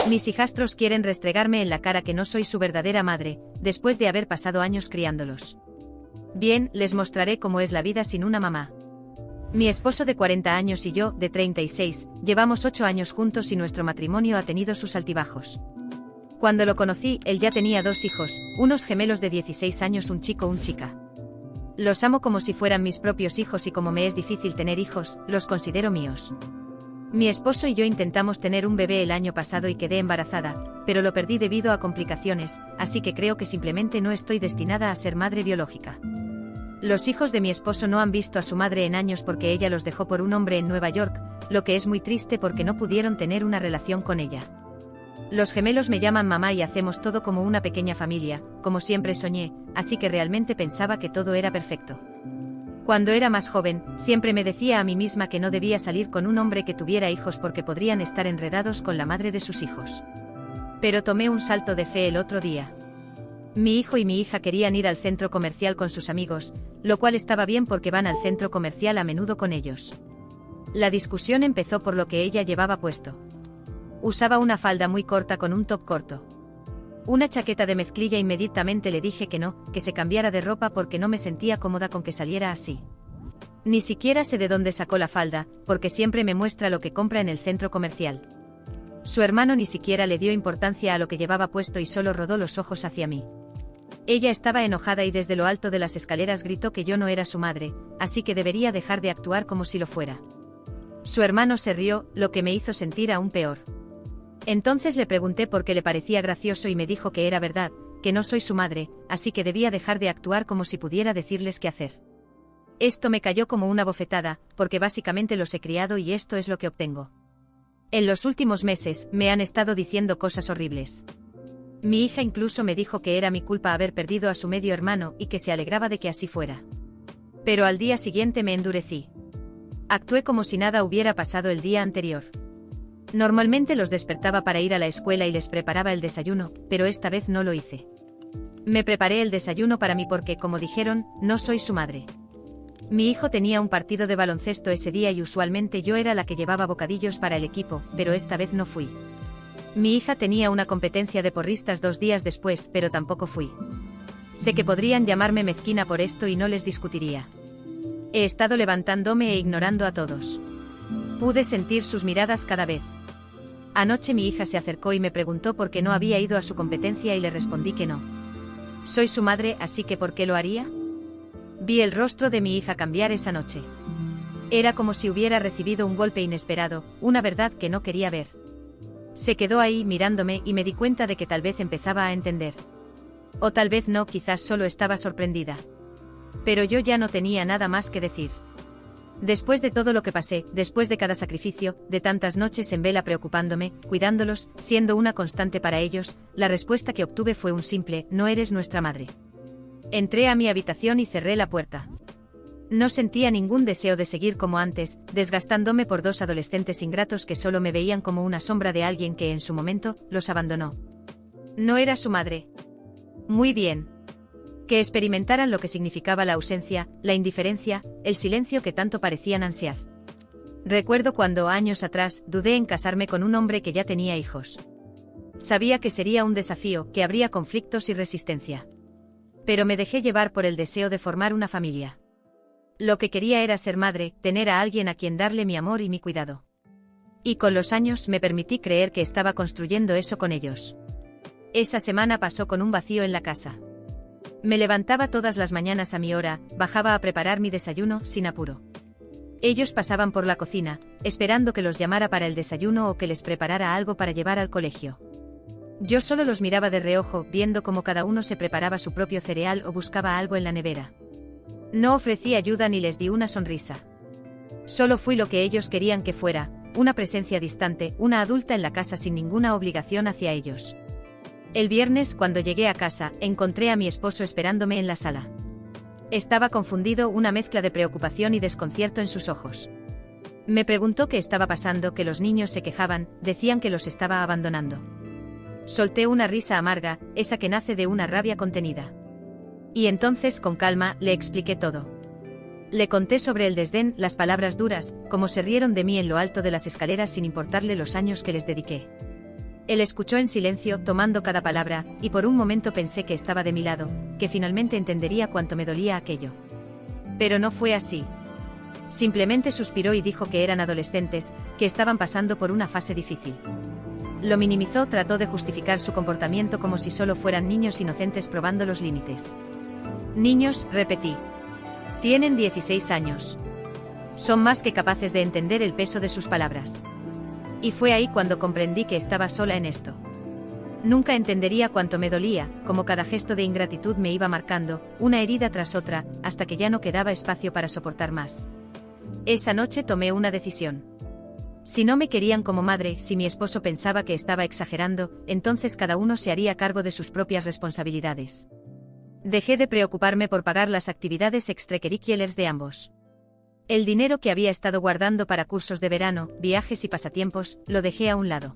Mis hijastros quieren restregarme en la cara que no soy su verdadera madre, después de haber pasado años criándolos. Bien, les mostraré cómo es la vida sin una mamá. Mi esposo de 40 años y yo, de 36, llevamos 8 años juntos y nuestro matrimonio ha tenido sus altibajos. Cuando lo conocí, él ya tenía 2 hijos, unos gemelos de 16 años, un chico, una chica. Los amo como si fueran mis propios hijos y como me es difícil tener hijos, los considero míos. Mi esposo y yo intentamos tener un bebé el año pasado y quedé embarazada, pero lo perdí debido a complicaciones, así que creo que simplemente no estoy destinada a ser madre biológica. Los hijos de mi esposo no han visto a su madre en años porque ella los dejó por un hombre en Nueva York, lo que es muy triste porque no pudieron tener una relación con ella. Los gemelos me llaman mamá y hacemos todo como una pequeña familia, como siempre soñé, así que realmente pensaba que todo era perfecto. Cuando era más joven, siempre me decía a mí misma que no debía salir con un hombre que tuviera hijos porque podrían estar enredados con la madre de sus hijos. Pero tomé un salto de fe el otro día. Mi hijo y mi hija querían ir al centro comercial con sus amigos, lo cual estaba bien porque van al centro comercial a menudo con ellos. La discusión empezó por lo que ella llevaba puesto. Usaba una falda muy corta con un top corto. Una chaqueta de mezclilla. Inmediatamente le dije que no, que se cambiara de ropa porque no me sentía cómoda con que saliera así. Ni siquiera sé de dónde sacó la falda, porque siempre me muestra lo que compra en el centro comercial. Su hermano ni siquiera le dio importancia a lo que llevaba puesto y solo rodó los ojos hacia mí. Ella estaba enojada y desde lo alto de las escaleras gritó que yo no era su madre, así que debería dejar de actuar como si lo fuera. Su hermano se rió, lo que me hizo sentir aún peor. Entonces le pregunté por qué le parecía gracioso y me dijo que era verdad, que no soy su madre, así que debía dejar de actuar como si pudiera decirles qué hacer. Esto me cayó como una bofetada, porque básicamente los he criado y esto es lo que obtengo. En los últimos meses, me han estado diciendo cosas horribles. Mi hija incluso me dijo que era mi culpa haber perdido a su medio hermano y que se alegraba de que así fuera. Pero al día siguiente me endurecí. Actué como si nada hubiera pasado el día anterior. Normalmente los despertaba para ir a la escuela y les preparaba el desayuno, pero esta vez no lo hice. Me preparé el desayuno para mí porque, como dijeron, no soy su madre. Mi hijo tenía un partido de baloncesto ese día y usualmente yo era la que llevaba bocadillos para el equipo, pero esta vez no fui. Mi hija tenía una competencia de porristas 2 días después, pero tampoco fui. Sé que podrían llamarme mezquina por esto y no les discutiría. He estado levantándome e ignorando a todos. Pude sentir sus miradas cada vez. Anoche mi hija se acercó y me preguntó por qué no había ido a su competencia y le respondí que no. Soy su madre, así que ¿por qué lo haría? Vi el rostro de mi hija cambiar esa noche. Era como si hubiera recibido un golpe inesperado, una verdad que no quería ver. Se quedó ahí mirándome y me di cuenta de que tal vez empezaba a entender. O tal vez no, quizás solo estaba sorprendida. Pero yo ya no tenía nada más que decir. Después de todo lo que pasé, después de cada sacrificio, de tantas noches en vela preocupándome, cuidándolos, siendo una constante para ellos, la respuesta que obtuve fue un simple, no eres nuestra madre. Entré a mi habitación y cerré la puerta. No sentía ningún deseo de seguir como antes, desgastándome por 2 adolescentes ingratos que solo me veían como una sombra de alguien que en su momento, los abandonó. No era su madre. Muy bien. Que experimentaran lo que significaba la ausencia, la indiferencia, el silencio que tanto parecían ansiar. Recuerdo cuando, años atrás, dudé en casarme con un hombre que ya tenía hijos. Sabía que sería un desafío, que habría conflictos y resistencia. Pero me dejé llevar por el deseo de formar una familia. Lo que quería era ser madre, tener a alguien a quien darle mi amor y mi cuidado. Y con los años me permití creer que estaba construyendo eso con ellos. Esa semana pasó con un vacío en la casa. Me levantaba todas las mañanas a mi hora, bajaba a preparar mi desayuno, sin apuro. Ellos pasaban por la cocina, esperando que los llamara para el desayuno o que les preparara algo para llevar al colegio. Yo solo los miraba de reojo, viendo cómo cada uno se preparaba su propio cereal o buscaba algo en la nevera. No ofrecí ayuda ni les di una sonrisa. Solo fui lo que ellos querían que fuera, una presencia distante, una adulta en la casa sin ninguna obligación hacia ellos. El viernes, cuando llegué a casa, encontré a mi esposo esperándome en la sala. Estaba confundido, una mezcla de preocupación y desconcierto en sus ojos. Me preguntó qué estaba pasando, que los niños se quejaban, decían que los estaba abandonando. Solté una risa amarga, esa que nace de una rabia contenida. Y entonces, con calma, le expliqué todo. Le conté sobre el desdén, las palabras duras, cómo se rieron de mí en lo alto de las escaleras sin importarle los años que les dediqué. Él escuchó en silencio, tomando cada palabra, y por un momento pensé que estaba de mi lado, que finalmente entendería cuánto me dolía aquello. Pero no fue así. Simplemente suspiró y dijo que eran adolescentes, que estaban pasando por una fase difícil. Lo minimizó, trató de justificar su comportamiento como si solo fueran niños inocentes probando los límites. Niños, repetí. Tienen 16 años. Son más que capaces de entender el peso de sus palabras. Y fue ahí cuando comprendí que estaba sola en esto. Nunca entendería cuánto me dolía, como cada gesto de ingratitud me iba marcando, una herida tras otra, hasta que ya no quedaba espacio para soportar más. Esa noche tomé una decisión. Si no me querían como madre, si mi esposo pensaba que estaba exagerando, entonces cada uno se haría cargo de sus propias responsabilidades. Dejé de preocuparme por pagar las actividades extracurriculares de ambos. El dinero que había estado guardando para cursos de verano, viajes y pasatiempos, lo dejé a un lado.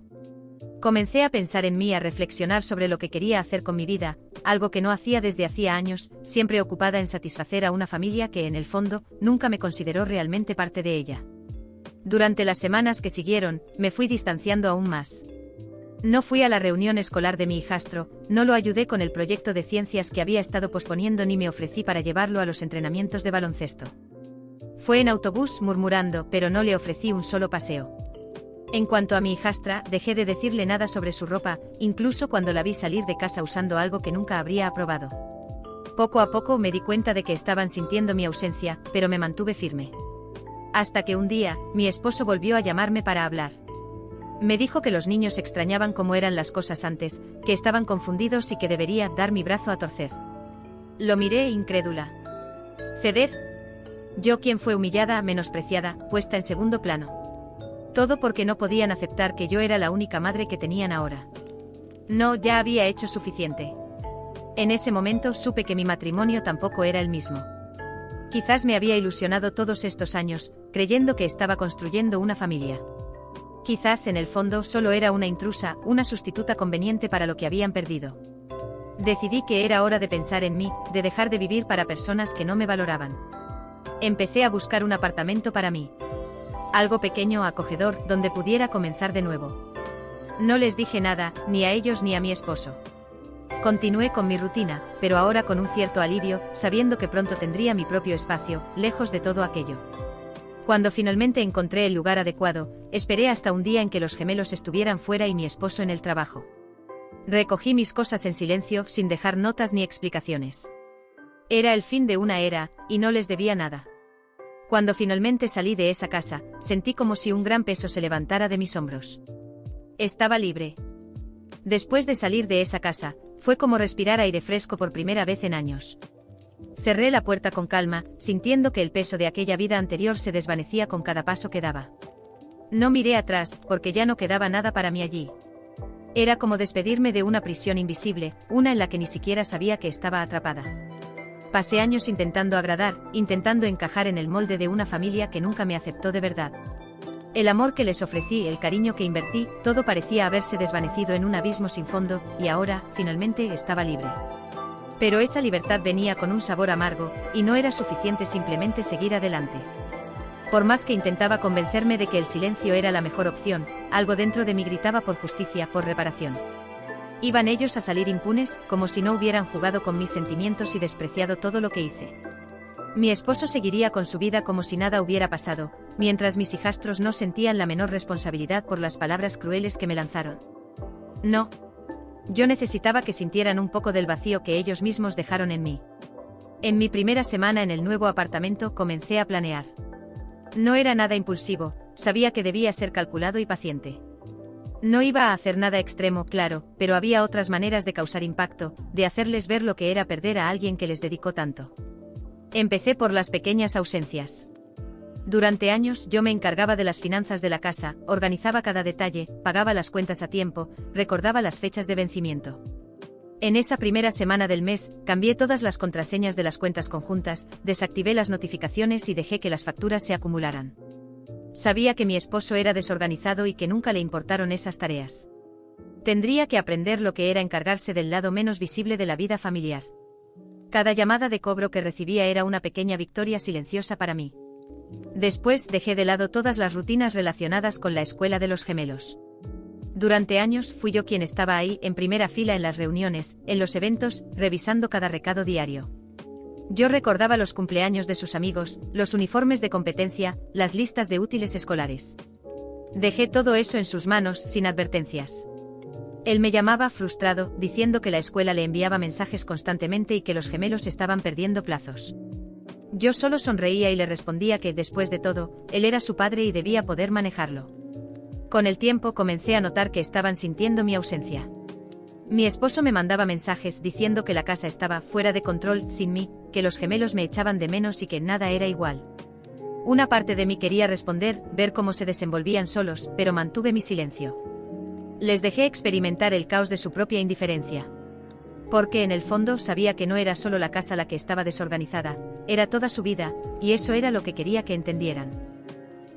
Comencé a pensar en mí, a reflexionar sobre lo que quería hacer con mi vida, algo que no hacía desde hacía años, siempre ocupada en satisfacer a una familia que, en el fondo, nunca me consideró realmente parte de ella. Durante las semanas que siguieron, me fui distanciando aún más. No fui a la reunión escolar de mi hijastro, no lo ayudé con el proyecto de ciencias que había estado posponiendo ni me ofrecí para llevarlo a los entrenamientos de baloncesto. Fue en autobús murmurando, pero no le ofrecí un solo paseo. En cuanto a mi hijastra, dejé de decirle nada sobre su ropa, incluso cuando la vi salir de casa usando algo que nunca habría aprobado. Poco a poco me di cuenta de que estaban sintiendo mi ausencia, pero me mantuve firme. Hasta que un día, mi esposo volvió a llamarme para hablar. Me dijo que los niños extrañaban cómo eran las cosas antes, que estaban confundidos y que debería dar mi brazo a torcer. Lo miré incrédula. ¿Ceder? Yo, quien fue humillada, menospreciada, puesta en segundo plano. Todo porque no podían aceptar que yo era la única madre que tenían ahora. No, ya había hecho suficiente. En ese momento supe que mi matrimonio tampoco era el mismo. Quizás me había ilusionado todos estos años, creyendo que estaba construyendo una familia. Quizás en el fondo solo era una intrusa, una sustituta conveniente para lo que habían perdido. Decidí que era hora de pensar en mí, de dejar de vivir para personas que no me valoraban. Empecé a buscar un apartamento para mí. Algo pequeño, acogedor, donde pudiera comenzar de nuevo. No les dije nada, ni a ellos ni a mi esposo. Continué con mi rutina, pero ahora con un cierto alivio, sabiendo que pronto tendría mi propio espacio, lejos de todo aquello. Cuando finalmente encontré el lugar adecuado, esperé hasta un día en que los gemelos estuvieran fuera y mi esposo en el trabajo. Recogí mis cosas en silencio, sin dejar notas ni explicaciones. Era el fin de una era, y no les debía nada. Cuando finalmente salí de esa casa, sentí como si un gran peso se levantara de mis hombros. Estaba libre. Después de salir de esa casa, fue como respirar aire fresco por primera vez en años. Cerré la puerta con calma, sintiendo que el peso de aquella vida anterior se desvanecía con cada paso que daba. No miré atrás, porque ya no quedaba nada para mí allí. Era como despedirme de una prisión invisible, una en la que ni siquiera sabía que estaba atrapada. Pasé años intentando agradar, intentando encajar en el molde de una familia que nunca me aceptó de verdad. El amor que les ofrecí, el cariño que invertí, todo parecía haberse desvanecido en un abismo sin fondo, y ahora, finalmente, estaba libre. Pero esa libertad venía con un sabor amargo, y no era suficiente simplemente seguir adelante. Por más que intentaba convencerme de que el silencio era la mejor opción, algo dentro de mí gritaba por justicia, por reparación. ¿Iban ellos a salir impunes, como si no hubieran jugado con mis sentimientos y despreciado todo lo que hice? Mi esposo seguiría con su vida como si nada hubiera pasado, mientras mis hijastros no sentían la menor responsabilidad por las palabras crueles que me lanzaron. No. Yo necesitaba que sintieran un poco del vacío que ellos mismos dejaron en mí. En mi primera semana en el nuevo apartamento comencé a planear. No era nada impulsivo, sabía que debía ser calculado y paciente. No iba a hacer nada extremo, claro, pero había otras maneras de causar impacto, de hacerles ver lo que era perder a alguien que les dedicó tanto. Empecé por las pequeñas ausencias. Durante años yo me encargaba de las finanzas de la casa, organizaba cada detalle, pagaba las cuentas a tiempo, recordaba las fechas de vencimiento. En esa primera semana del mes, cambié todas las contraseñas de las cuentas conjuntas, desactivé las notificaciones y dejé que las facturas se acumularan. Sabía que mi esposo era desorganizado y que nunca le importaron esas tareas. Tendría que aprender lo que era encargarse del lado menos visible de la vida familiar. Cada llamada de cobro que recibía era una pequeña victoria silenciosa para mí. Después dejé de lado todas las rutinas relacionadas con la escuela de los gemelos. Durante años fui yo quien estaba ahí en primera fila en las reuniones, en los eventos, revisando cada recado diario. Yo recordaba los cumpleaños de sus amigos, los uniformes de competencia, las listas de útiles escolares. Dejé todo eso en sus manos, sin advertencias. Él me llamaba frustrado, diciendo que la escuela le enviaba mensajes constantemente y que los gemelos estaban perdiendo plazos. Yo solo sonreía y le respondía que, después de todo, él era su padre y debía poder manejarlo. Con el tiempo comencé a notar que estaban sintiendo mi ausencia. Mi esposo me mandaba mensajes diciendo que la casa estaba fuera de control sin mí, que los gemelos me echaban de menos y que nada era igual. Una parte de mí quería responder, ver cómo se desenvolvían solos, pero mantuve mi silencio. Les dejé experimentar el caos de su propia indiferencia. Porque en el fondo sabía que no era solo la casa la que estaba desorganizada, era toda su vida, y eso era lo que quería que entendieran.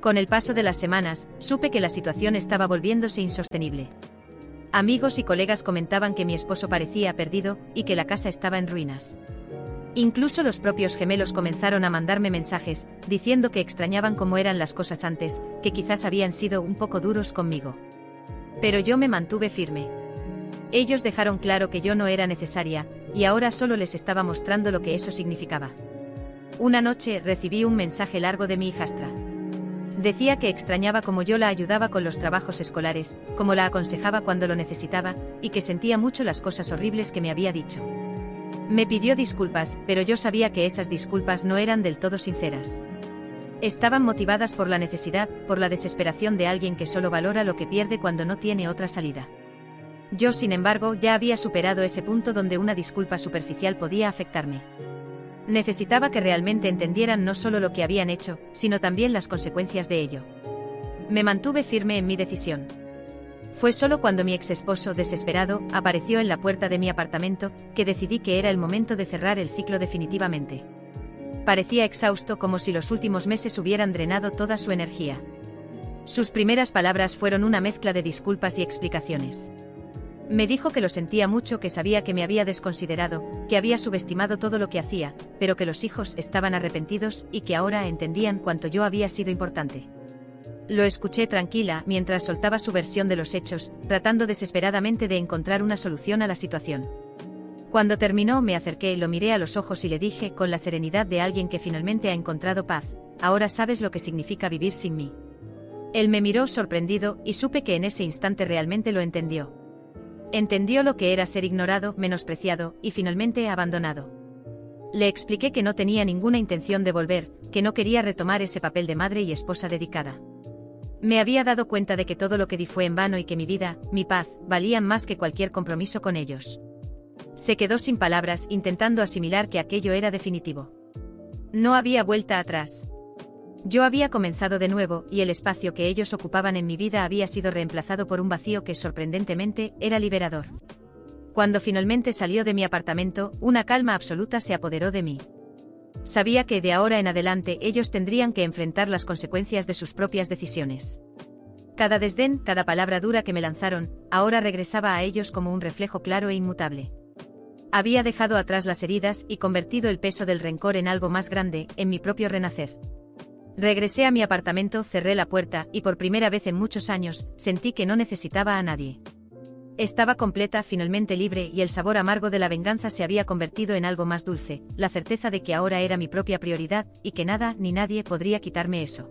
Con el paso de las semanas, supe que la situación estaba volviéndose insostenible. Amigos y colegas comentaban que mi esposo parecía perdido y que la casa estaba en ruinas. Incluso los propios gemelos comenzaron a mandarme mensajes, diciendo que extrañaban cómo eran las cosas antes, que quizás habían sido un poco duros conmigo. Pero yo me mantuve firme. Ellos dejaron claro que yo no era necesaria, y ahora solo les estaba mostrando lo que eso significaba. Una noche recibí un mensaje largo de mi hijastra. Decía que extrañaba cómo yo la ayudaba con los trabajos escolares, cómo la aconsejaba cuando lo necesitaba, y que sentía mucho las cosas horribles que me había dicho. Me pidió disculpas, pero yo sabía que esas disculpas no eran del todo sinceras. Estaban motivadas por la necesidad, por la desesperación de alguien que solo valora lo que pierde cuando no tiene otra salida. Yo, sin embargo, ya había superado ese punto donde una disculpa superficial podía afectarme. Necesitaba que realmente entendieran no solo lo que habían hecho, sino también las consecuencias de ello. Me mantuve firme en mi decisión. Fue solo cuando mi exesposo, desesperado, apareció en la puerta de mi apartamento, que decidí que era el momento de cerrar el ciclo definitivamente. Parecía exhausto, como si los últimos meses hubieran drenado toda su energía. Sus primeras palabras fueron una mezcla de disculpas y explicaciones. Me dijo que lo sentía mucho, que sabía que me había desconsiderado, que había subestimado todo lo que hacía, pero que los hijos estaban arrepentidos y que ahora entendían cuánto yo había sido importante. Lo escuché tranquila mientras soltaba su versión de los hechos, tratando desesperadamente de encontrar una solución a la situación. Cuando terminó, me acerqué, lo miré a los ojos y le dije, con la serenidad de alguien que finalmente ha encontrado paz: ahora sabes lo que significa vivir sin mí. Él me miró sorprendido y supe que en ese instante realmente lo entendió. Entendió lo que era ser ignorado, menospreciado y finalmente abandonado. Le expliqué que no tenía ninguna intención de volver, que no quería retomar ese papel de madre y esposa dedicada. Me había dado cuenta de que todo lo que di fue en vano y que mi vida, mi paz, valían más que cualquier compromiso con ellos. Se quedó sin palabras, intentando asimilar que aquello era definitivo. No había vuelta atrás. Yo había comenzado de nuevo, y el espacio que ellos ocupaban en mi vida había sido reemplazado por un vacío que, sorprendentemente, era liberador. Cuando finalmente salió de mi apartamento, una calma absoluta se apoderó de mí. Sabía que de ahora en adelante ellos tendrían que enfrentar las consecuencias de sus propias decisiones. Cada desdén, cada palabra dura que me lanzaron, ahora regresaba a ellos como un reflejo claro e inmutable. Había dejado atrás las heridas y convertido el peso del rencor en algo más grande, en mi propio renacer. Regresé a mi apartamento, cerré la puerta y por primera vez en muchos años, sentí que no necesitaba a nadie. Estaba completa, finalmente libre, y el sabor amargo de la venganza se había convertido en algo más dulce, la certeza de que ahora era mi propia prioridad y que nada ni nadie podría quitarme eso.